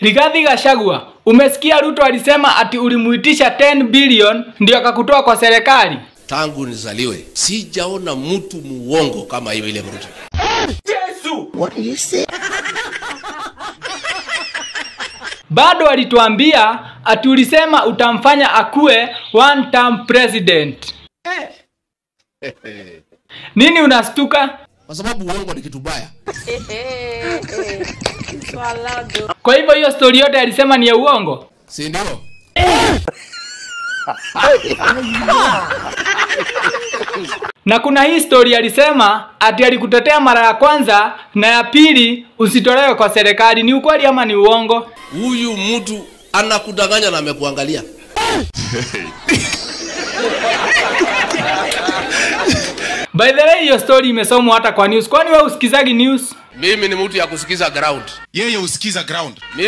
Rigathi Gachagua, umesikia Ruto alisema ati ulimuitisha 10 billion ndio akakutoa kwa serikali? Tangu nizaliwe sijaona mtu muongo kama hiyo ile Ruto. Yesu! What do you say? Bado alituambia ati ulisema utamfanya akue one term president. Nini unastuka? Kwa sababu uongo ni kitu baya. Kwa hivyo hiyo story yote alisema ni ya uongo? Si ndio? Na kuna hii story alisema ati alikutetea mara ya kwanza na ya pili usitolewe kwa serikali. Ni ukweli ama ni uongo? Huyu mtu anakudanganya na amekuangalia. By the way, hiyo story imesomwa hata kwa news. Kwani wewe usikizagi news? Mimi ni mtu ya kusikiza ground. Yeye usikiza ground. Mimi